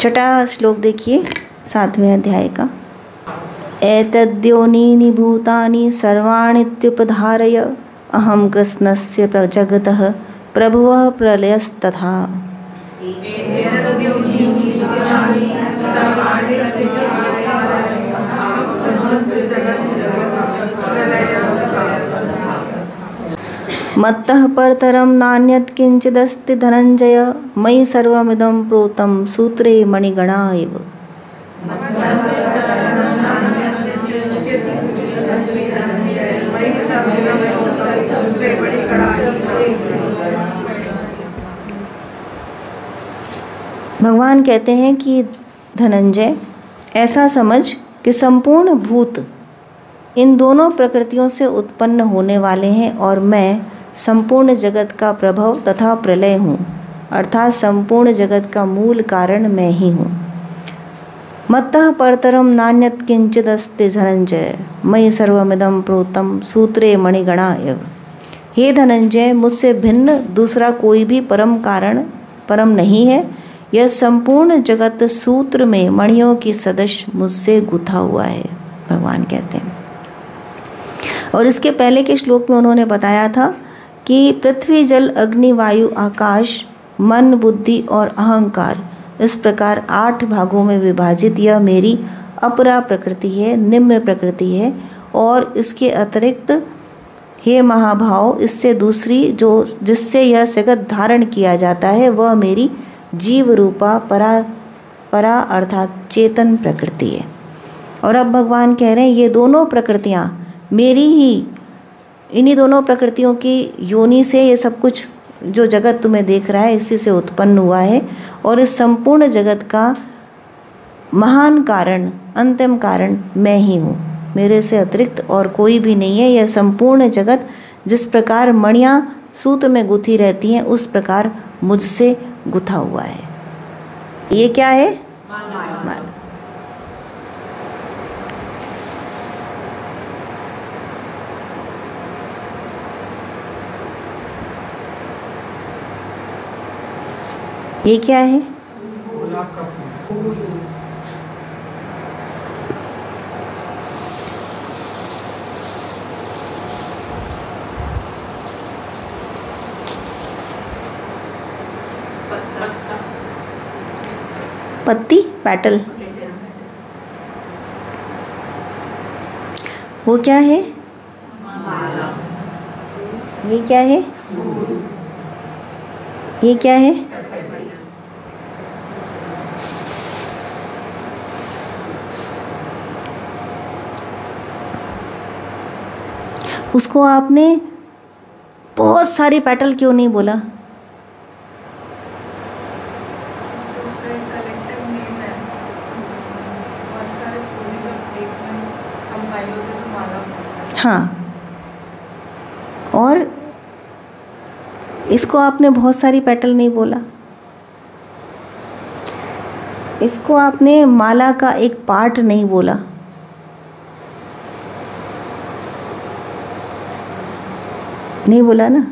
छठा श्लोक देखिए 7वें अध्याय का। एतद्योनीनि भूतानि सर्वाणीत्युपधारय अहं कृष्णस्य जगतः प्रभुवः प्रलयस्तथा। मत्तः परतरं नान्यत् किंचिदस्ति धनंजय मयि सर्वमिदं प्रोतं सूत्रे मणिगणा एव। भगवान कहते हैं कि धनंजय, ऐसा समझ कि संपूर्ण भूत इन दोनों प्रकृतियों से उत्पन्न होने वाले हैं और मैं संपूर्ण जगत का प्रभव तथा प्रलय हूँ, अर्थात संपूर्ण जगत का मूल कारण मैं ही हूँ। मत्तः परतरम नान्यत् किंचिदस्ति धनंजय मयि सर्वमिदं प्रोतं सूत्रे मणिगणा एव। हे धनंजय, मुझसे भिन्न दूसरा कोई भी परम नहीं है। यह संपूर्ण जगत सूत्र में मणियों की सदृश मुझसे गुथा हुआ है, भगवान कहते हैं। और इसके पहले के श्लोक में उन्होंने बताया था कि पृथ्वी, जल, अग्नि, वायु, आकाश, मन, बुद्धि और अहंकार, इस प्रकार 8 भागों में विभाजित यह मेरी अपरा प्रकृति है, निम्न प्रकृति है। और इसके अतिरिक्त हे महाभाव, इससे दूसरी जिससे यह जगत धारण किया जाता है वह मेरी जीव रूपा परा अर्थात चेतन प्रकृति है। और अब भगवान कह रहे हैं ये दोनों प्रकृतियाँ मेरी ही, इन्हीं दोनों प्रकृतियों की योनि से ये सब कुछ जो जगत तुम्हें देख रहा है इसी से उत्पन्न हुआ है। और इस संपूर्ण जगत का महान कारण, अंतिम कारण मैं ही हूँ, मेरे से अतिरिक्त और कोई भी नहीं है। यह संपूर्ण जगत जिस प्रकार मणियाँ सूत्र में गुथी रहती हैं उस प्रकार मुझसे गुथा हुआ है। ये क्या है? माला। ये क्या है? गुलाब का फूल। पत्ती, पेटल। वो क्या है? माला। ये क्या है? ये क्या है? उसको आपने बहुत सारी पेटल क्यों नहीं बोला? हाँ, और इसको आपने बहुत सारी पेटल नहीं बोला। इसको आपने माला का एक पार्ट नहीं बोला। नहीं बोला ना?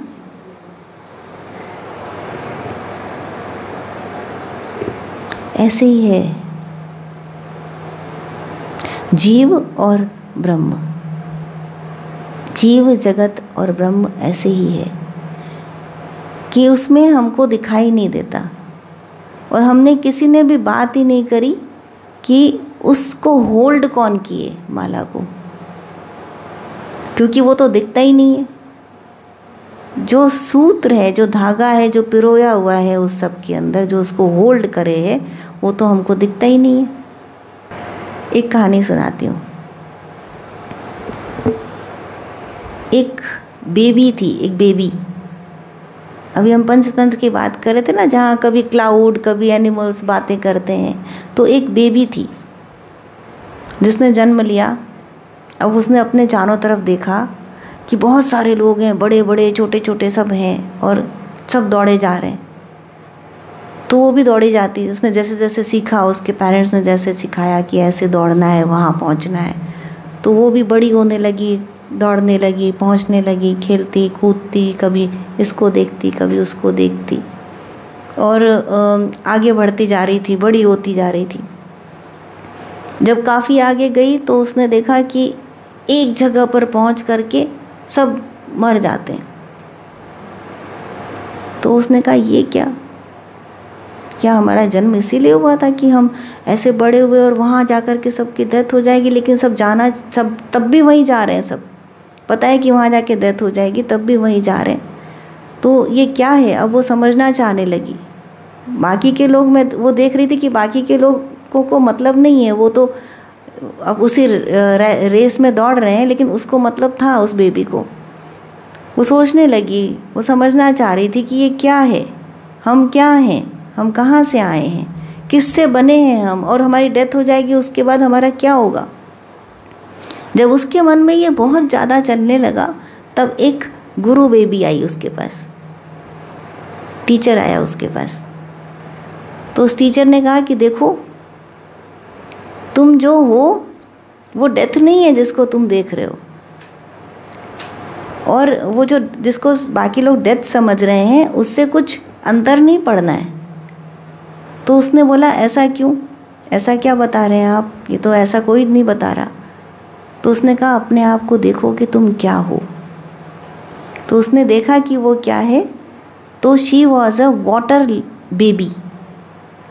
ऐसे ही है जीव और ब्रह्म, जीव जगत और ब्रह्म ऐसे ही है कि उसमें हमको दिखाई नहीं देता। और हमने किसी ने भी बात ही नहीं करी कि उसको होल्ड कौन किए माला को, क्योंकि वो तो दिखता ही नहीं है। जो सूत्र है, जो धागा है, जो पिरोया हुआ है उस सब के अंदर, जो उसको होल्ड करे है, वो तो हमको दिखता ही नहीं है। एक कहानी सुनाती हूँ। एक बेबी थी, एक बेबी। अभी हम पंचतंत्र की बात कर रहे थे ना, जहाँ कभी क्लाउड, कभी एनिमल्स बातें करते हैं। तो एक बेबी थी जिसने जन्म लिया। अब उसने अपने चारों तरफ देखा कि बहुत सारे लोग हैं, बड़े बड़े छोटे छोटे सब हैं और सब दौड़े जा रहे हैं। तो वो भी दौड़ी जाती। उसने जैसे जैसे सीखा, उसके पेरेंट्स ने जैसे सिखाया कि ऐसे दौड़ना है, वहाँ पहुँचना है, तो वो भी बड़ी होने लगी, दौड़ने लगी, पहुँचने लगी, खेलती कूदती, कभी इसको देखती कभी उसको देखती। और आगे बढ़ती जा रही थी, बड़ी होती जा रही थी। जब काफ़ी आगे गई तो उसने देखा कि एक जगह पर पहुंच करके सब मर जाते हैं। तो उसने कहा ये क्या हमारा जन्म इसीलिए हुआ था कि हम ऐसे बड़े हुए और वहाँ जा कर के सबकी डेथ हो जाएगी, लेकिन सब तब भी वहीं जा रहे हैं। सब पता है कि वहाँ जाके डेथ हो जाएगी, तब भी वहीं जा रहे हैं। तो ये क्या है? अब वो समझना चाहने लगी। बाकी के लोग, मैं वो देख रही थी कि बाकी के लोगों को मतलब नहीं है, वो तो अब उसी रेस में दौड़ रहे हैं, लेकिन उसको मतलब था उस बेबी को। वो सोचने लगी, वो समझना चाह रही थी कि ये क्या है, हम क्या हैं, हम कहाँ से आए हैं, किससे बने हैं हम, और हमारी डेथ हो जाएगी उसके बाद हमारा क्या होगा। जब उसके मन में ये बहुत ज़्यादा चलने लगा, तब एक गुरु बेबी आई उसके पास, टीचर आया उसके पास। तो उस टीचर ने कहा कि देखो, तुम जो हो वो डेथ नहीं है जिसको तुम देख रहे हो, और वो जो जिसको बाकी लोग डेथ समझ रहे हैं उससे कुछ अंतर नहीं पड़ना है। तो उसने बोला ऐसा क्यों, ऐसा क्या बता रहे हैं आप, ये तो ऐसा कोई नहीं बता रहा। तो उसने कहा अपने आप को देखो कि तुम क्या हो। तो उसने देखा कि वो क्या है, तो she was a water baby,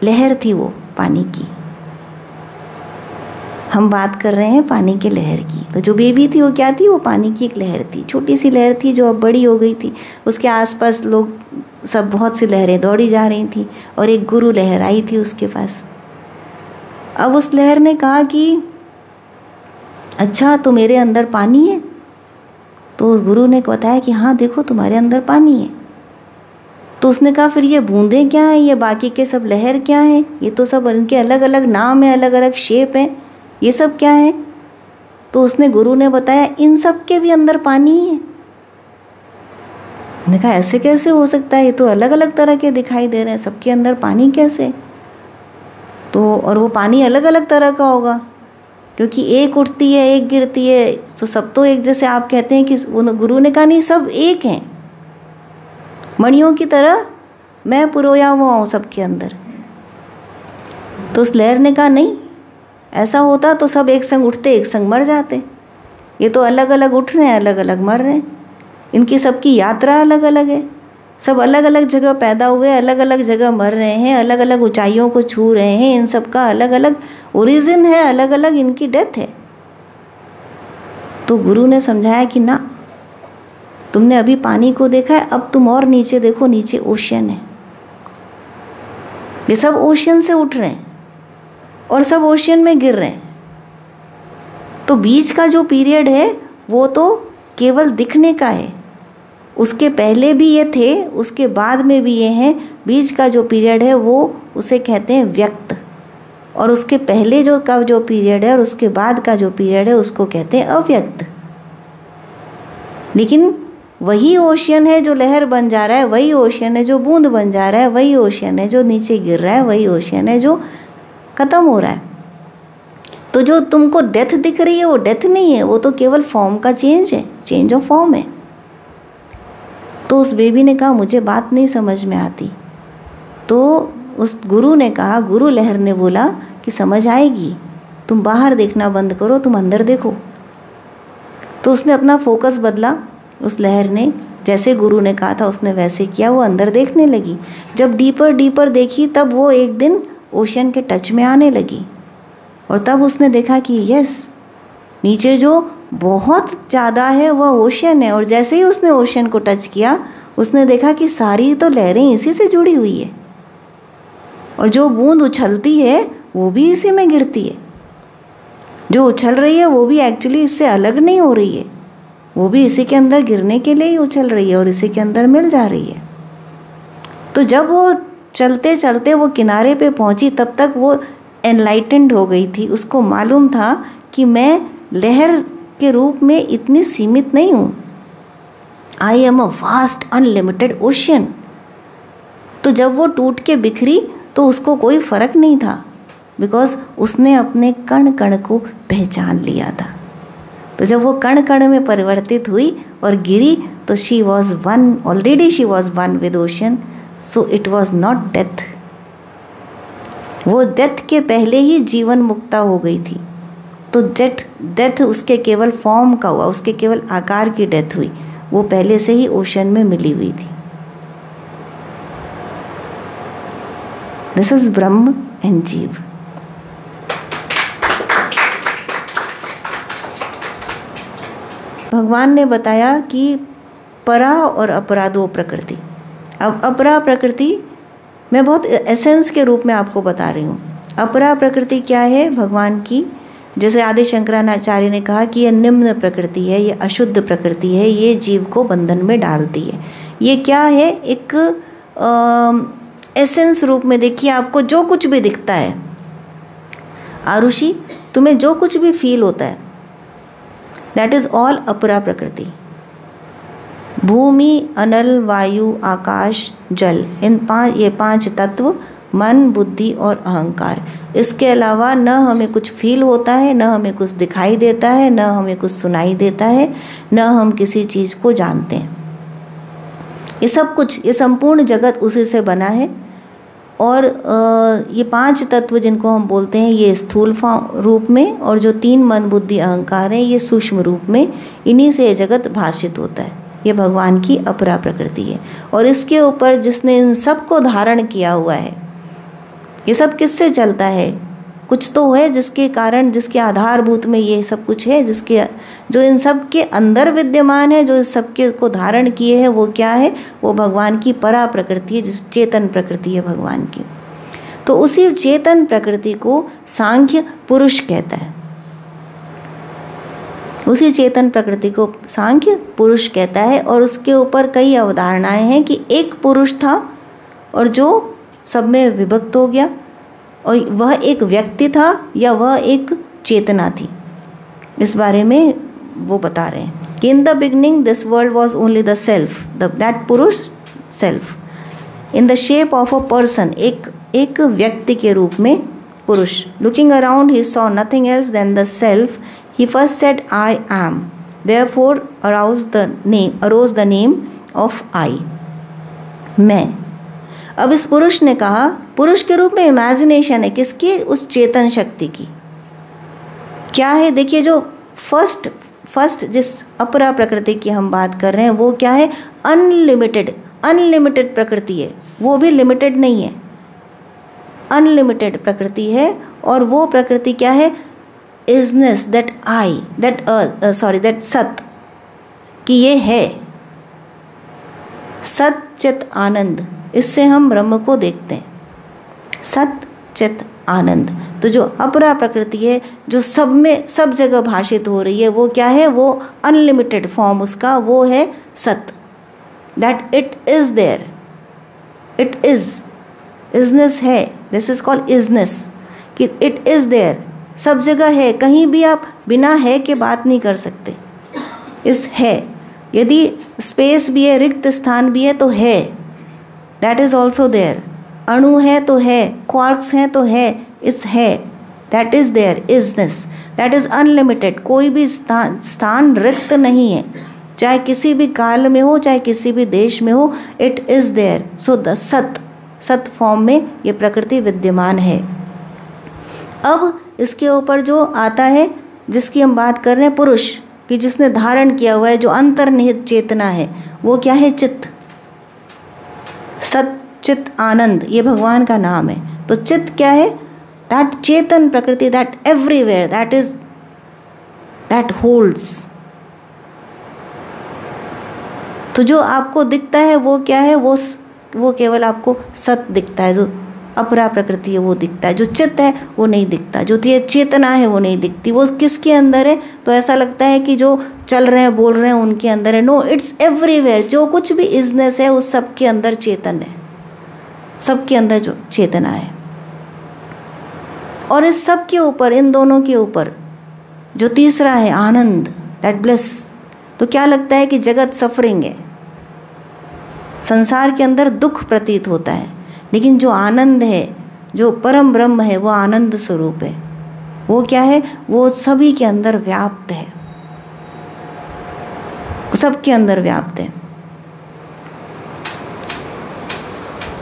लहर थी वो पानी की। हम बात कर रहे हैं पानी के लहर की। तो जो बेबी थी वो क्या थी, वो पानी की एक लहर थी, छोटी सी लहर थी जो अब बड़ी हो गई थी। उसके आसपास लोग सब, बहुत सी लहरें दौड़ी जा रही थी, और एक गुरु लहर आई थी उसके पास। अब उस लहर ने कहा कि अच्छा, तो मेरे अंदर पानी है। तो उस गुरु ने बताया कि हाँ देखो, तुम्हारे अंदर पानी है। तो उसने कहा फिर ये बूंदें क्या हैं, ये बाकी के सब लहर क्या हैं, ये तो सब इनके अलग अलग नाम है, अलग अलग शेप हैं, ये सब क्या है। तो उसने गुरु ने बताया इन सब के भी अंदर पानी ही है। मैंने कहा ऐसे कैसे हो सकता है, ये तो अलग अलग तरह के दिखाई दे रहे हैं, सबके अंदर पानी कैसे। तो और वो पानी अलग अलग तरह का होगा, क्योंकि एक उठती है एक गिरती है, तो सब तो एक जैसे आप कहते हैं कि गुरु ने कहा नहीं, सब एक हैं, मणियों की तरह मैं पुरोया हुआ हूँ सबके अंदर। तो उस लहर ने कहा नहीं, ऐसा होता तो सब एक संग उठते एक संग मर जाते, ये तो अलग अलग उठ रहे हैं, अलग अलग मर रहे हैं, इनकी सबकी यात्रा अलग अलग है, सब अलग अलग जगह पैदा हुए, अलग अलग जगह मर रहे हैं, अलग अलग ऊंचाइयों को छू रहे हैं, इन सब का अलग अलग ओरिजिन है, अलग अलग इनकी डेथ है। तो गुरु ने समझाया कि ना, तुमने अभी पानी को देखा है, अब तुम और नीचे देखो, नीचे ओशियन है, ये सब ओशियन से उठ रहे हैं और सब ओशियन में गिर रहे हैं। तो बीच का जो पीरियड है वो तो केवल दिखने का है, उसके पहले भी ये थे, उसके बाद में भी ये हैं। बीच का जो पीरियड है वो उसे कहते हैं व्यक्त, और उसके पहले जो पीरियड है और उसके बाद का जो पीरियड है उसको कहते हैं अव्यक्त। लेकिन वही ओशियन है जो लहर बन जा रहा है, वही ओशियन है जो बूंद बन जा रहा है, वही ओशियन है जो नीचे गिर रहा है, वही ओशियन है जो ख़त्म हो रहा है। तो जो तुमको डेथ दिख रही है वो डेथ नहीं है, वो तो केवल फॉर्म का चेंज है, चेंज ऑफ फॉर्म है। तो उस बेबी ने कहा मुझे बात नहीं समझ में आती। तो उस गुरु ने कहा, गुरु लहर ने बोला कि समझ आएगी, तुम बाहर देखना बंद करो, तुम अंदर देखो। तो उसने अपना फोकस बदला, उस लहर ने जैसे गुरु ने कहा था उसने वैसे किया, वो अंदर देखने लगी। जब डीपर डीपर देखी तब वो एक दिन ओशन के टच में आने लगी, और तब उसने देखा कि यस, नीचे जो बहुत ज़्यादा है वह ओशन है। और जैसे ही उसने ओशन को टच किया उसने देखा कि सारी तो लहरें इसी से जुड़ी हुई है, और जो बूंद उछलती है वो भी इसी में गिरती है, जो उछल रही है वो भी एक्चुअली इससे अलग नहीं हो रही है, वो भी इसी के अंदर गिरने के लिए ही उछल रही है और इसी के अंदर मिल जा रही है। तो जब वो चलते चलते वो किनारे पे पहुंची तब तक वो एनलाइटेंड हो गई थी, उसको मालूम था कि मैं लहर के रूप में इतनी सीमित नहीं हूँ, I am a vast unlimited ocean. तो जब वो टूट के बिखरी तो उसको कोई फ़र्क नहीं था, बिकॉज उसने अपने कण कण को पहचान लिया था। तो जब वो कण कण में परिवर्तित हुई और गिरी तो she was one, already she was one with ocean. So it was not death. वो डेथ के पहले ही जीवन मुक्ता हो गई थी। तो डेथ उसके केवल फॉर्म का हुआ, उसके केवल आकार की डेथ हुई, वो पहले से ही ओशन में मिली हुई थी। दिस इज ब्रह्म एंड जीव। भगवान ने बताया कि परा और अपरा दो प्रकृति। अब अपरा प्रकृति मैं बहुत एसेंस के रूप में आपको बता रही हूँ। अपरा प्रकृति क्या है भगवान की? जैसे आदि शंकराचार्य ने कहा कि यह निम्न प्रकृति है, ये अशुद्ध प्रकृति है, ये जीव को बंधन में डालती है। ये क्या है? एक एसेंस रूप में देखिए, आपको जो कुछ भी दिखता है, आरुषि तुम्हें जो कुछ भी फील होता है, दैट इज ऑल अपरा प्रकृति। भूमि, अनल, वायु, आकाश, जल, ये पांच तत्व, मन, बुद्धि और अहंकार। इसके अलावा न हमें कुछ फील होता है, न हमें कुछ दिखाई देता है, न हमें कुछ सुनाई देता है, न हम किसी चीज़ को जानते हैं। ये सब कुछ, ये संपूर्ण जगत उसी से बना है। और ये पांच तत्व जिनको हम बोलते हैं, ये स्थूल रूप में, और जो तीन मन, बुद्धि, अहंकार है, ये सूक्ष्म रूप में। इन्हीं से ये जगत भाषित होता है। ये भगवान की अपरा प्रकृति है। और इसके ऊपर जिसने इन सब को धारण किया हुआ है, ये सब किससे चलता है? कुछ तो है जिसके कारण, जिसके आधारभूत में ये सब कुछ है, जो इन सब के अंदर विद्यमान है, जो इस सबके को धारण किए है, वो क्या है? वो भगवान की परा प्रकृति है, जिस चेतन प्रकृति है भगवान की। तो उसी चेतन प्रकृति को सांख्य पुरुष कहता है। उसी चेतन प्रकृति को सांख्य पुरुष कहता है। और उसके ऊपर कई अवधारणाएं हैं कि एक पुरुष था और जो सब में विभक्त हो गया, और वह एक व्यक्ति था या वह एक चेतना थी। इस बारे में वो बता रहे हैं कि in the beginning this world was only the self, that Purusha self in the shape of a person, एक व्यक्ति के रूप में पुरुष। Looking around he saw nothing else than the self. He first said I am, therefore arose the name of I, मैं। अब इस पुरुष ने कहा, पुरुष के रूप में इमेजिनेशन है किसकी? उस चेतन शक्ति की। क्या है? देखिए, जो फर्स्ट जिस अपरा प्रकृति की हम बात कर रहे हैं, वो क्या है? अनलिमिटेड प्रकृति है। वो भी लिमिटेड नहीं है, अनलिमिटेड प्रकृति है। और वो प्रकृति क्या है? इजनेस, दैट सत, कि ये है सत चित आनंद। इससे हम ब्रह्म को देखते हैं, सत चित आनंद। तो जो अपरा प्रकृति है, जो सब में, सब जगह भाषित हो रही है, वो क्या है? वो अनलिमिटेड फॉर्म उसका वो है सत। That it is there, it is, isness है। This is called isness, that it is there, सब जगह है। कहीं भी आप बिना है के बात नहीं कर सकते। इस है, यदि स्पेस भी है, रिक्त स्थान भी है, तो है, दैट इज ऑल्सो देयर। अणु है तो है, क्वार्क्स हैं तो है, इस है, that is there, isness, that is unlimited. कोई भी स्थान रिक्त नहीं है, चाहे किसी भी काल में हो, चाहे किसी भी देश में हो, it is there. So the सत फॉर्म में ये प्रकृति विद्यमान है। अब इसके ऊपर जो आता है, जिसकी हम बात कर रहे हैं, पुरुष कि जिसने धारण किया हुआ है, जो अंतर्निहित चेतना है, वो क्या है? चित्त, सत चित आनंद, ये भगवान का नाम है। तो चित्त क्या है? दैट चेतन प्रकृति, दैट एवरीवेयर, दैट होल्ड्स। तो जो आपको दिखता है वो क्या है? वो केवल आपको सत दिखता है। जो अपरा प्रकृति है वो दिखता है, जो चित्त है वो नहीं दिखता, जो चेतना है वो नहीं दिखती। वो किसके अंदर है? तो ऐसा लगता है कि जो चल रहे हैं, बोल रहे हैं, उनके अंदर है। No, it's everywhere. जो कुछ भी इजनेस है, उस सब के अंदर चेतन है, सबके अंदर जो चेतना है। और इस सब के ऊपर, इन दोनों के ऊपर जो तीसरा है, आनंद, दैट ब्लिस। तो क्या लगता है कि जगत सफरिंग है, संसार के अंदर दुख प्रतीत होता है, लेकिन जो आनंद है, जो परम ब्रह्म है, वो आनंद स्वरूप है। वो क्या है? वो सभी के अंदर व्याप्त है, सबके अंदर व्याप्त है।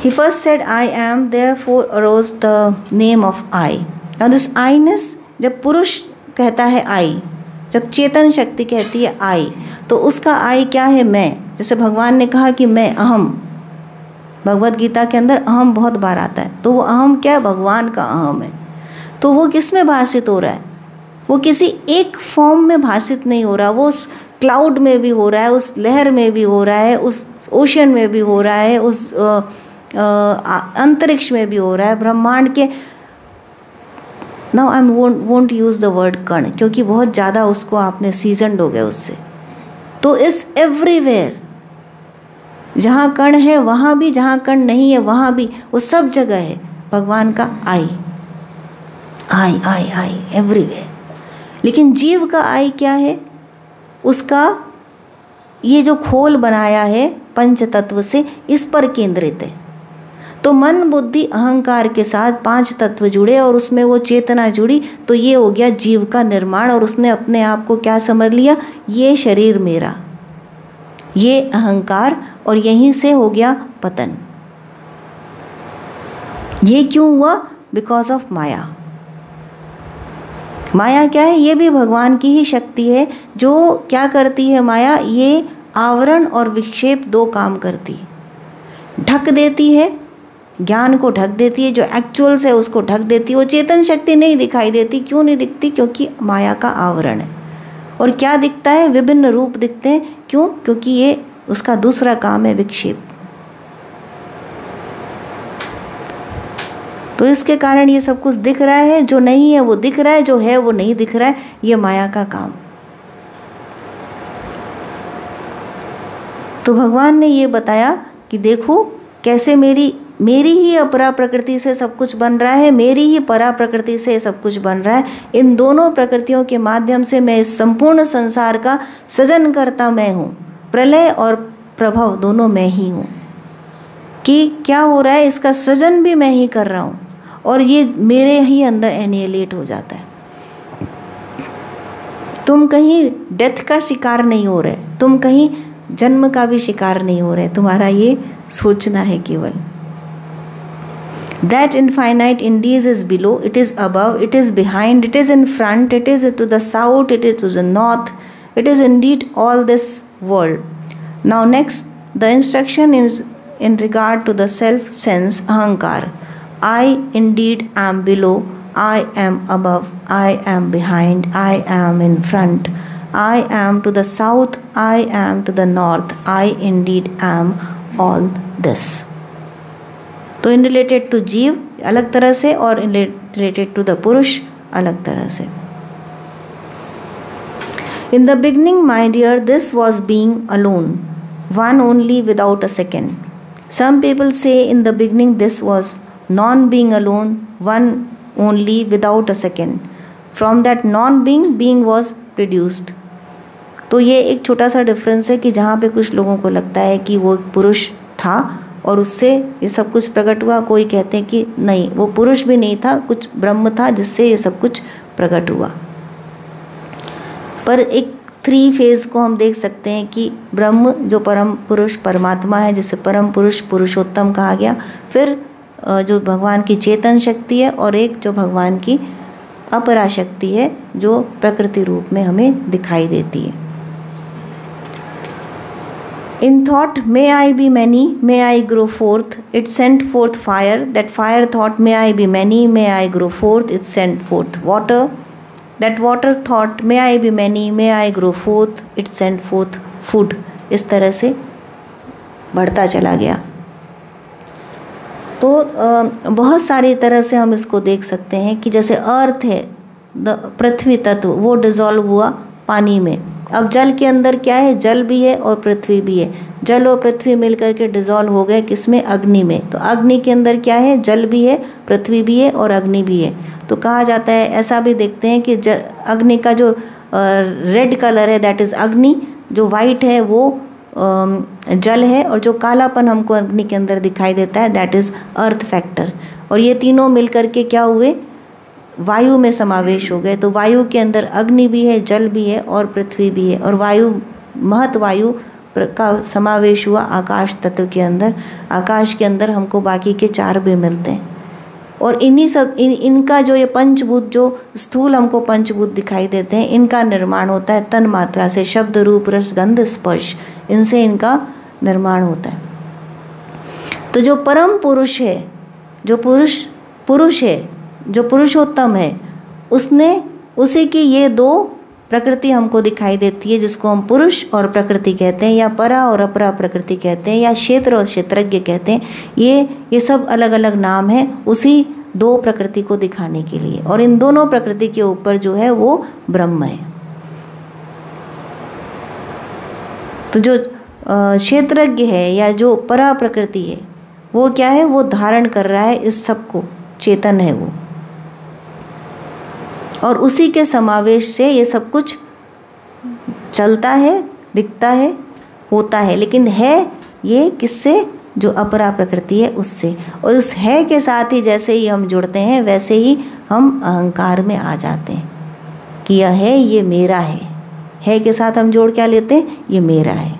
He first said, I am, therefore arose the name of I. Now this I-ness, जब पुरुष कहता है I, जब चेतन शक्ति कहती है I, तो उसका I क्या है? मैं। जैसे भगवान ने कहा कि मैं अहम, भगवत गीता के अंदर अहम बहुत बार आता है, तो वो अहम क्या है? भगवान का अहम है। तो वो किस में भाषित हो रहा है? वो किसी एक फॉर्म में भाषित नहीं हो रहा, वो उस क्लाउड में भी हो रहा है, उस लहर में भी हो रहा है, उस ओशन में भी हो रहा है, उस अंतरिक्ष में भी हो रहा है, ब्रह्मांड के। Now I won't use the word कण, क्योंकि बहुत ज़्यादा उसको आपने सीजनड हो गए उससे। तो इस एवरीवेयर, जहाँ कण है वहाँ भी, जहाँ कण नहीं है वहाँ भी, वो सब जगह है भगवान का आई। आई आई आई एवरीवेयर। लेकिन जीव का आई क्या है? उसका ये जो खोल बनाया है पंच तत्व से, इस पर केंद्रित है। तो मन बुद्धि अहंकार के साथ 5 तत्व जुड़े और उसमें वो चेतना जुड़ी, तो ये हो गया जीव का निर्माण। और उसने अपने आप को क्या समझ लिया? ये शरीर मेरा, ये अहंकार, और यहीं से हो गया पतन। ये क्यों हुआ? बिकॉज ऑफ माया। माया क्या है? ये भी भगवान की ही शक्ति है। जो क्या करती है माया? ये आवरण और विक्षेप 2 काम करती है। ढक देती है, ज्ञान को ढक देती है, जो एक्चुअल से उसको ढक देती है। वो चेतन शक्ति नहीं दिखाई देती। क्यों नहीं दिखती? क्योंकि माया का आवरण है। और क्या दिखता है? विभिन्न रूप दिखते हैं। क्यों? क्योंकि ये उसका दूसरा काम है, विक्षेप। तो इसके कारण ये सब कुछ दिख रहा है, जो नहीं है वो दिख रहा है, जो है वो नहीं दिख रहा है। ये माया का काम। तो भगवान ने ये बताया कि देखो कैसे मेरी ही अपरा प्रकृति से सब कुछ बन रहा है, मेरी ही परा प्रकृति से सब कुछ बन रहा है। इन दोनों प्रकृतियों के माध्यम से मैं इस संपूर्ण संसार का सृजन करता मैं हूँ। प्रलय और प्रभव दोनों मैं ही हूँ। कि क्या हो रहा है? इसका सृजन भी मैं ही कर रहा हूँ, और ये मेरे ही अंदर एनिहिलेट हो जाता है। तुम कहीं डेथ का शिकार नहीं हो रहे, तुम कहीं जन्म का भी शिकार नहीं हो रहे। तुम्हारा ये सोचना है केवल। That infinite indeed is below, it is above, it is behind, it is in front, it is to the south, it is to the north, it is indeed all this world. Now next, the instruction is in regard to the self sense ahankar. I indeed am below, I am above, I am behind, I am in front, I am to the south, I am to the north, I indeed am all this. तो in related to जीव अलग तरह से, और in related to the पुरुष अलग तरह से। In the beginning my dear this was being alone, one only without a second. Some people say in the beginning this was non being alone, one only without a second. From that non being was produced. तो ये एक छोटा सा difference है कि जहाँ पे कुछ लोगों को लगता है कि वो पुरुष था और उससे ये सब कुछ प्रकट हुआ, कोई कहते हैं कि नहीं, वो पुरुष भी नहीं था, कुछ ब्रह्म था जिससे ये सब कुछ प्रकट हुआ। पर एक 3 फेज को हम देख सकते हैं कि ब्रह्म जो परम पुरुष परमात्मा है, जिसे परम पुरुष पुरुषोत्तम कहा गया, फिर जो भगवान की चेतन शक्ति है, और एक जो भगवान की अपरा शक्ति है जो प्रकृति रूप में हमें दिखाई देती है। In thought, may I be many, may I grow forth. It sent forth fire. That fire thought, may I be many, may I grow forth. It sent forth water. That water thought, may I be many, may I grow forth. It sent forth food. इस तरह से बढ़ता चला गया। तो बहुत सारी तरह से हम इसको देख सकते हैं कि जैसे अर्थ है, पृथ्वी तत्व, वो डिज़ोल्व हुआ पानी में। अब जल के अंदर क्या है? जल भी है और पृथ्वी भी है। जल और पृथ्वी मिलकर के डिज़ोल्व हो गए किसमें? अग्नि में। तो अग्नि के अंदर क्या है? जल भी है, पृथ्वी भी है और अग्नि भी है। तो कहा जाता है, ऐसा भी देखते हैं कि अग्नि का जो रेड कलर है दैट इज़ अग्नि, जो वाइट है वो जल है, और जो कालापन हमको अग्नि के अंदर दिखाई देता है दैट इज़ अर्थ फैक्टर। और ये तीनों मिलकर के क्या हुए? वायु में समावेश हो गए। तो वायु के अंदर अग्नि भी है, जल भी है और पृथ्वी भी है। और वायु, महत वायु का समावेश हुआ आकाश तत्व के अंदर। आकाश के अंदर हमको बाकी के 4 भी मिलते हैं और इन्हीं सब इनका जो ये पंचभूत, जो स्थूल हमको पंचभूत दिखाई देते हैं, इनका निर्माण होता है तन मात्रा से, शब्द रूप रस गंध स्पर्श, इनसे इनका निर्माण होता है। तो जो परम पुरुष है, जो पुरुष है, जो पुरुषोत्तम है, उसी की ये 2 प्रकृति हमको दिखाई देती है, जिसको हम पुरुष और प्रकृति कहते हैं, या परा और अपरा प्रकृति कहते हैं, या क्षेत्र और क्षेत्रज्ञ कहते हैं। ये सब अलग अलग नाम है उसी 2 प्रकृति को दिखाने के लिए, और इन दोनों प्रकृति के ऊपर जो है वो ब्रह्म है। तो जो क्षेत्रज्ञ है या जो परा प्रकृति है, वो क्या है, वो धारण कर रहा है इस सब को, चेतन है वो, और उसी के समावेश से ये सब कुछ चलता है, दिखता है, होता है। लेकिन है ये किससे, जो अपरा प्रकृति है उससे। और उस है के साथ ही जैसे ही हम जुड़ते हैं, वैसे ही हम अहंकार में आ जाते हैं कि यह है, ये मेरा है के साथ हम जोड़ क्या लेते हैं, ये मेरा है।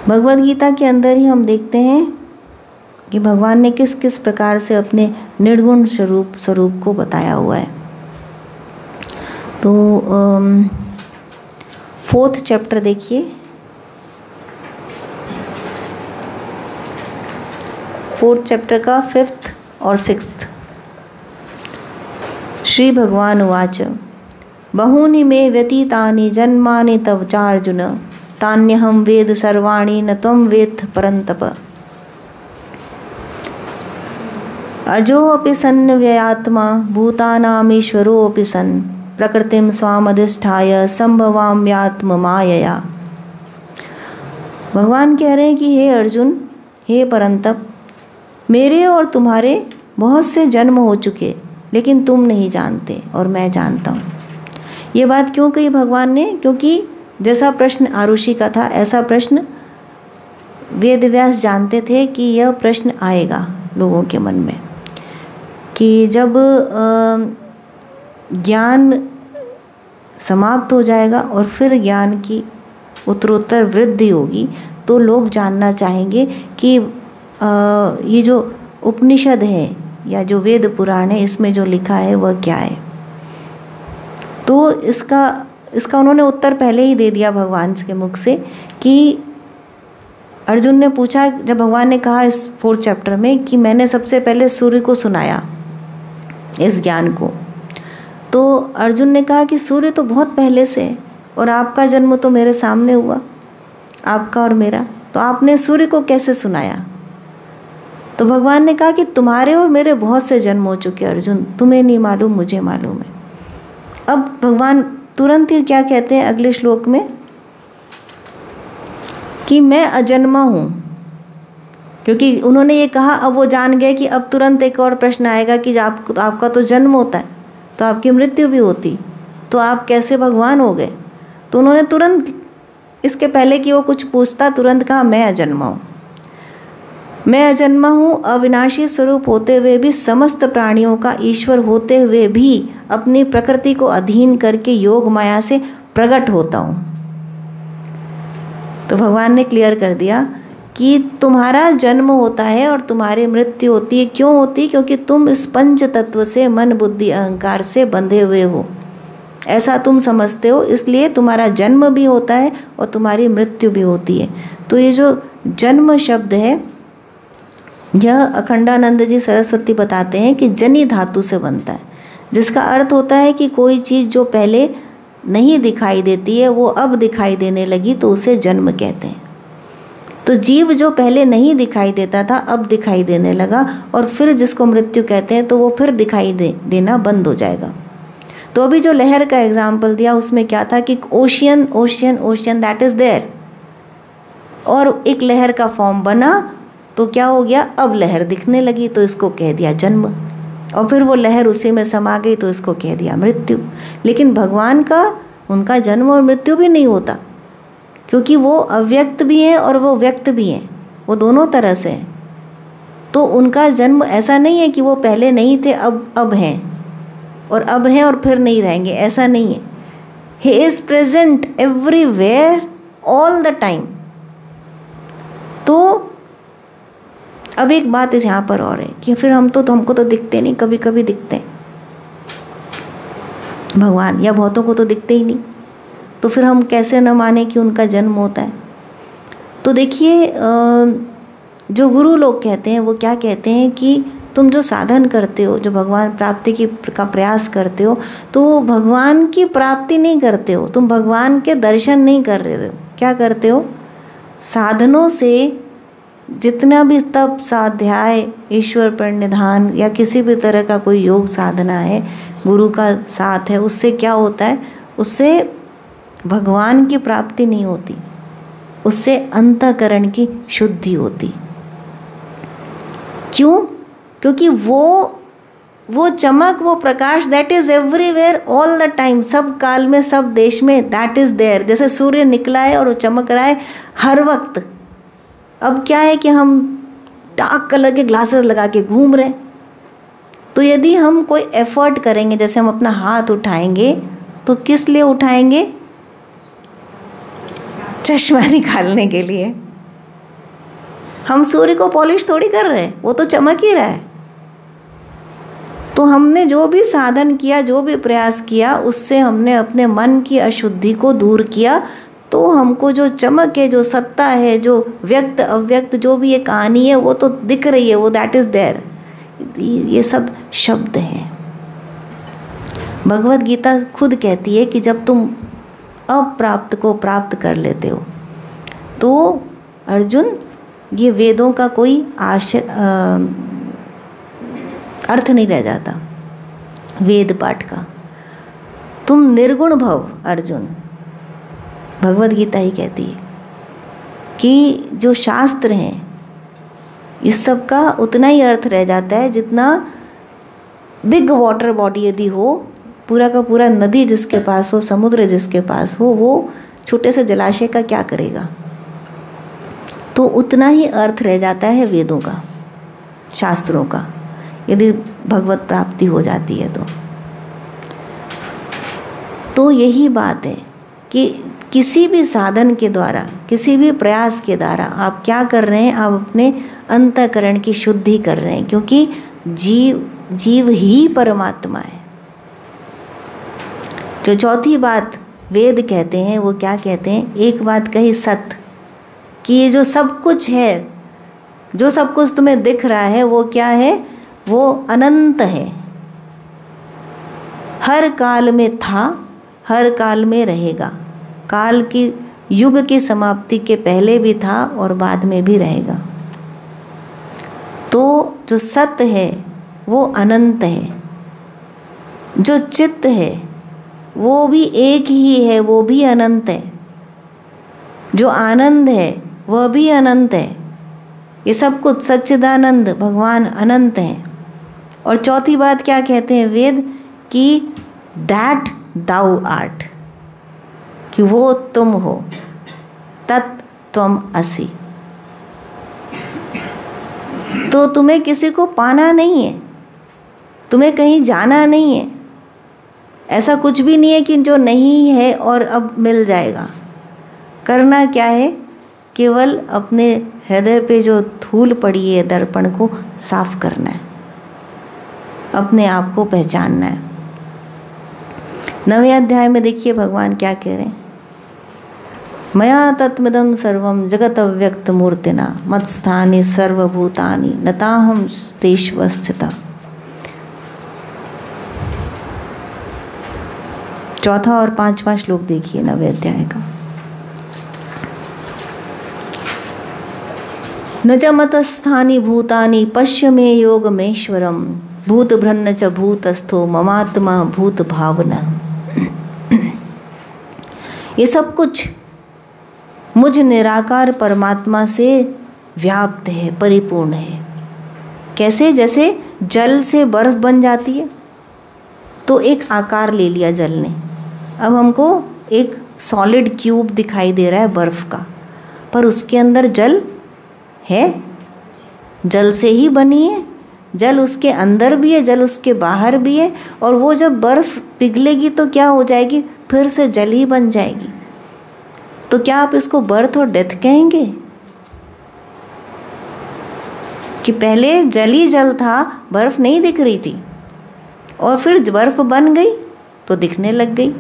भगवद गीता के अंदर ही हम देखते हैं कि भगवान ने किस किस प्रकार से अपने निर्गुण स्वरूप को बताया हुआ है। तो 4th चैप्टर देखिए, 4th चैप्टर का 5th और 6th। श्री भगवान उवाच बहूनि मे व्यतीतानि जन्मानि तव चार्जुन तान्यहं वेद सर्वाणि न त्वं वेत्थ परन्तप। अजोऽपि सन् व्ययात्मा भूतानामीश्वरोऽपि सन् प्रकृतिं स्वामधिष्ठाय संभवाम्यात्म मायया। भगवान कह रहे हैं कि हे अर्जुन, हे परंतप, मेरे और तुम्हारे बहुत से जन्म हो चुके, लेकिन तुम नहीं जानते और मैं जानता हूँ। ये बात क्यों कही भगवान ने? क्योंकि जैसा प्रश्न आरुषि का था, ऐसा प्रश्न वेद व्यास जानते थे कि यह प्रश्न आएगा लोगों के मन में, कि जब ज्ञान समाप्त हो जाएगा और फिर ज्ञान की उत्तरोत्तर वृद्धि होगी, तो लोग जानना चाहेंगे कि ये जो उपनिषद है या जो वेद पुराण है, इसमें जो लिखा है वह क्या है। तो इसका उन्होंने उत्तर पहले ही दे दिया भगवान के मुख से, कि अर्जुन ने पूछा, जब भगवान ने कहा इस 4th चैप्टर में कि मैंने सबसे पहले सूर्य को सुनाया इस ज्ञान को, तो अर्जुन ने कहा कि सूर्य तो बहुत पहले से है और आपका जन्म तो मेरे सामने हुआ, आपका और मेरा, तो आपने सूर्य को कैसे सुनाया? तो भगवान ने कहा कि तुम्हारे और मेरे बहुत से जन्म हो चुके अर्जुन, तुम्हें नहीं मालूम, मुझे मालूम है। अब भगवान तुरंत ही क्या कहते हैं अगले श्लोक में, कि मैं अजन्मा हूँ। क्योंकि उन्होंने ये कहा, अब वो जान गए कि अब तुरंत एक और प्रश्न आएगा कि आपका तो जन्म होता है तो आपकी मृत्यु भी होती, तो आप कैसे भगवान हो गए? तो उन्होंने तुरंत, इसके पहले कि वो कुछ पूछता, तुरंत कहा मैं अजन्मा हूँ। मैं अजन्मा हूँ, अविनाशी स्वरूप होते हुए भी, समस्त प्राणियों का ईश्वर होते हुए भी, अपनी प्रकृति को अधीन करके योग माया से प्रकट होता हूँ। तो भगवान ने क्लियर कर दिया कि तुम्हारा जन्म होता है और तुम्हारी मृत्यु होती है। क्यों होती? क्योंकि तुम इस पंच तत्व से, मन बुद्धि अहंकार से बंधे हुए हो, ऐसा तुम समझते हो, इसलिए तुम्हारा जन्म भी होता है और तुम्हारी मृत्यु भी होती है। तो ये जो जन्म शब्द है, यह अखंडानंद जी सरस्वती बताते हैं कि जनि धातु से बनता है, जिसका अर्थ होता है कि कोई चीज़ जो पहले नहीं दिखाई देती है वो अब दिखाई देने लगी, तो उसे जन्म कहते हैं। तो जीव जो पहले नहीं दिखाई देता था अब दिखाई देने लगा, और फिर जिसको मृत्यु कहते हैं तो वो फिर दिखाई देना बंद हो जाएगा। तो अभी जो लहर का एग्जाम्पल दिया उसमें क्या था कि ocean ocean ocean that is there, और एक लहर का फॉर्म बना तो क्या हो गया, अब लहर दिखने लगी तो इसको कह दिया जन्म, और फिर वो लहर उसी में समा गई तो इसको कह दिया मृत्यु। लेकिन भगवान का उनका जन्म और मृत्यु भी नहीं होता, क्योंकि वो अव्यक्त भी हैं और वो व्यक्त भी हैं, वो दोनों तरह से हैं। तो उनका जन्म ऐसा नहीं है कि वो पहले नहीं थे अब हैं, और अब हैं और फिर नहीं रहेंगे, ऐसा नहीं है। He is present everywhere all the time. तो अब एक बात इस यहाँ पर और है कि फिर हमको तो दिखते नहीं, कभी कभी दिखते हैं भगवान, या बहुतों को तो दिखते ही नहीं, तो फिर हम कैसे न माने कि उनका जन्म होता है। तो देखिए, जो गुरु लोग कहते हैं वो क्या कहते हैं कि तुम जो साधन करते हो, जो भगवान प्राप्ति का प्रयास करते हो, तो भगवान की प्राप्ति नहीं करते हो, तुम भगवान के दर्शन नहीं कर रहे हो। क्या करते हो? साधनों से जितना भी तप, स्वाध्याय, ईश्वर प्रणिधान या किसी भी तरह का कोई योग साधना है, गुरु का साथ है, उससे क्या होता है? उससे भगवान की प्राप्ति नहीं होती, उससे अंतःकरण की शुद्धि होती। क्यों? क्योंकि वो चमक, वो प्रकाश that is everywhere all the time, सब काल में, सब देश में, दैट इज़ देयर। जैसे सूर्य निकला है और वो चमक रहा है हर वक्त। अब क्या है कि हम डार्क कलर के ग्लासेस लगा के घूम रहे हैं, तो यदि हम कोई एफर्ट करेंगे, जैसे हम अपना हाथ उठाएंगे, तो किस लिए उठाएंगे? चश्मा निकालने के लिए। हम सूर्य को पॉलिश थोड़ी कर रहे हैं, वो तो चमक ही रहा है। तो हमने जो भी साधन किया, जो भी प्रयास किया, उससे हमने अपने मन की अशुद्धि को दूर किया, तो हमको जो चमक है, जो सत्ता है, जो व्यक्त अव्यक्त जो भी ये कहानी है, वो तो दिख रही है, वो दैट इज़ देयर। ये सब शब्द हैं। भगवत गीता खुद कहती है कि जब तुम अप्राप्त को प्राप्त कर लेते हो, तो अर्जुन, ये वेदों का कोई अर्थ नहीं रह जाता, वेद पाठ का। तुम निर्गुण भव अर्जुन, भगवत गीता ही कहती है कि जो शास्त्र हैं, इस सब का उतना ही अर्थ रह जाता है जितना बिग वाटर बॉडी यदि हो, पूरा का पूरा नदी जिसके पास हो, समुद्र जिसके पास हो, वो छोटे से जलाशय का क्या करेगा? तो उतना ही अर्थ रह जाता है वेदों का, शास्त्रों का, यदि भगवत प्राप्ति हो जाती है तो यही बात है कि किसी भी साधन के द्वारा, किसी भी प्रयास के द्वारा आप क्या कर रहे हैं? आप अपने अंतःकरण की शुद्धि कर रहे हैं, क्योंकि जीव ही परमात्मा है। जो चौथी बात वेद कहते हैं, वो क्या कहते हैं? एक बात कही सत्य, कि ये जो सब कुछ है, जो सब कुछ तुम्हें दिख रहा है, वो क्या है? वो अनंत है, हर काल में था, हर काल में रहेगा, काल की युग की समाप्ति के पहले भी था और बाद में भी रहेगा। तो जो सत्य है वो अनंत है, जो चित्त है वो भी एक ही है, वो भी अनंत है, जो आनंद है वह भी अनंत है। ये सब कुछ सच्चिदानंद भगवान अनंत हैं। और चौथी बात क्या कहते हैं वेद? कि दैट दाउ आर्ट, कि वो तुम हो, तत् त्वम असि। तो तुम्हें किसी को पाना नहीं है, तुम्हें कहीं जाना नहीं है, ऐसा कुछ भी नहीं है कि जो नहीं है और अब मिल जाएगा। करना क्या है? केवल अपने हृदय पे जो धूल पड़ी है, दर्पण को साफ करना है, अपने आप को पहचानना है। 9वें अध्याय में देखिए भगवान क्या कह रहे हैं? मया तत्मिदं सर्वं जगत अव्यक्त मूर्तिना मत्स्थानि सर्वभूतानि नताहं तेषु स्थिता। चौथा और 5वां श्लोक देखिए 9वें अध्याय का। न च मतस्थानि भूतानि पश्य मे योगमेश्वरम भूत भ्रन्न च भूतस्थो ममात्मा भूत भावना। ये सब कुछ मुझ निराकार परमात्मा से व्याप्त है, परिपूर्ण है। कैसे? जैसे जल से बर्फ बन जाती है, तो एक आकार ले लिया जल ने, अब हमको एक सॉलिड क्यूब दिखाई दे रहा है बर्फ़ का, पर उसके अंदर जल है, जल से ही बनी है, जल उसके अंदर भी है, जल उसके बाहर भी है। और वो जब बर्फ़ पिघलेगी तो क्या हो जाएगी, फिर से जल ही बन जाएगी। तो क्या आप इसको बर्थ और डेथ कहेंगे कि पहले जल ही जल था, बर्फ़ नहीं दिख रही थी, और फिर बर्फ़ बन गई तो दिखने लग गई।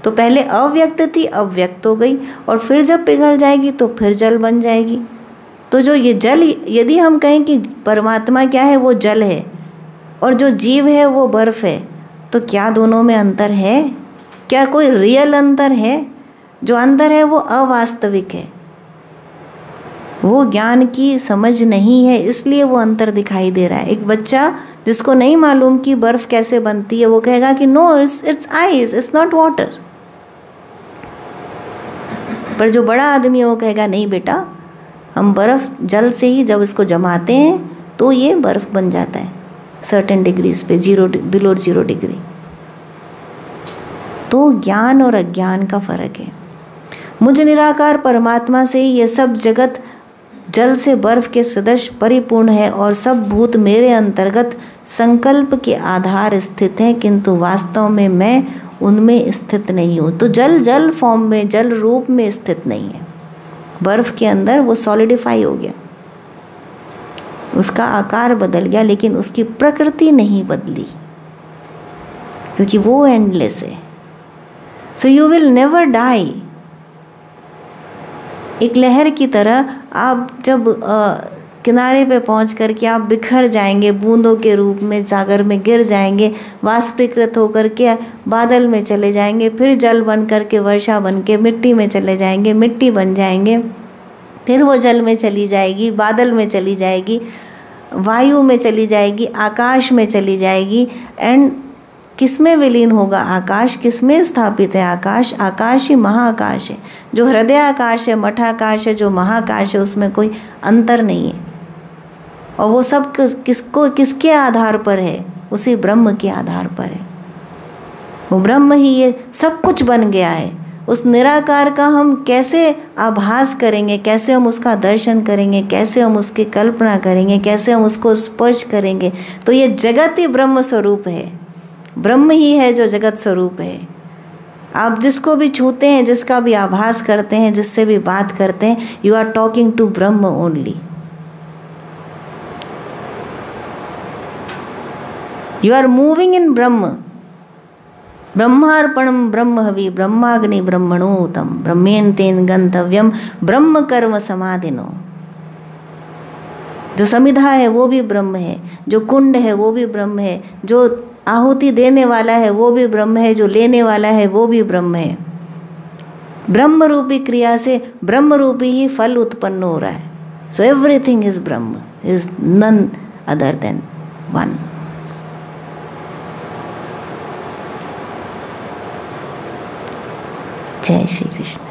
तो पहले अव्यक्त थी, अब व्यक्त हो गई, और फिर जब पिघल जाएगी तो फिर जल बन जाएगी। तो जो ये जल, यदि हम कहें कि परमात्मा क्या है, वो जल है, और जो जीव है वो बर्फ़ है, तो क्या दोनों में अंतर है? क्या कोई रियल अंतर है? जो अंतर है वो अवास्तविक है, वो ज्ञान की समझ नहीं है, इसलिए वो अंतर दिखाई दे रहा है। एक बच्चा जिसको नहीं मालूम कि बर्फ़ कैसे बनती है, वो कहेगा कि no, it's ice, it's not water. पर जो बड़ा आदमी है वो कहेगा नहीं बेटा, हम बर्फ़ जल से ही जब इसको जमाते हैं तो ये बर्फ़ बन जाता है सर्टेन डिग्रीज पे, बिलो 0 डिग्री। तो ज्ञान और अज्ञान का फ़र्क है। मुझ निराकार परमात्मा से ही ये सब जगत जल से बर्फ़ के सदृश परिपूर्ण है, और सब भूत मेरे अंतर्गत संकल्प के आधार स्थित हैं, किंतु वास्तव में मैं उनमें स्थित नहीं हूँ। तो जल जल फॉर्म में, जल रूप में स्थित नहीं है। बर्फ़ के अंदर वो सॉलिडिफाई हो गया, उसका आकार बदल गया, लेकिन उसकी प्रकृति नहीं बदली, क्योंकि वो एंडलेस है। So you will never die. एक लहर की तरह आप जब किनारे पे पहुंच कर के आप बिखर जाएंगे, बूंदों के रूप में सागर में गिर जाएंगे, वाष्पीकृत होकर के बादल में चले जाएंगे, फिर जल बन कर के वर्षा बन के मिट्टी में चले जाएंगे, मिट्टी बन जाएंगे, फिर वो जल में चली जाएगी, बादल में चली जाएगी, वायु में चली जाएगी, आकाश में चली जाएगी। एंड किस में विलीन होगा आकाश? किस में स्थापित है आकाश? आकाश ही महाआकाश है। जो हृदय आकाश है, मठाकाश है, जो महाकाश है, उसमें कोई अंतर नहीं है। और वो सब किसके आधार पर है? उसी ब्रह्म के आधार पर है। वो ब्रह्म ही ये सब कुछ बन गया है। उस निराकार का हम कैसे आभास करेंगे, कैसे हम उसका दर्शन करेंगे, कैसे हम उसकी कल्पना करेंगे, कैसे हम उसको स्पर्श करेंगे? तो ये जगत ही ब्रह्म स्वरूप है, ब्रह्म ही है जो जगत स्वरूप है। आप जिसको भी छूते हैं, जिसका भी आभास करते हैं, जिससे भी बात करते हैं, you are talking to Brahman only. You are moving in Brahman. ब्रह्मार्पणम ब्रह्म हवि ब्रह्माग्नि ब्रह्मणोतम ब्रह्मेण तेन गंतव्यम ब्रह्म कर्म समाधिनो। जो समिधा है वो भी ब्रह्म है, जो कुंड है वो भी ब्रह्म है, जो आहुति देने वाला है वो भी ब्रह्म है, जो लेने वाला है वो भी ब्रह्म है। ब्रह्म रूपी क्रिया से ब्रह्म रूपी ही फल उत्पन्न हो रहा है। So everything is Brahman, is none other than one. जय श्री कृष्ण।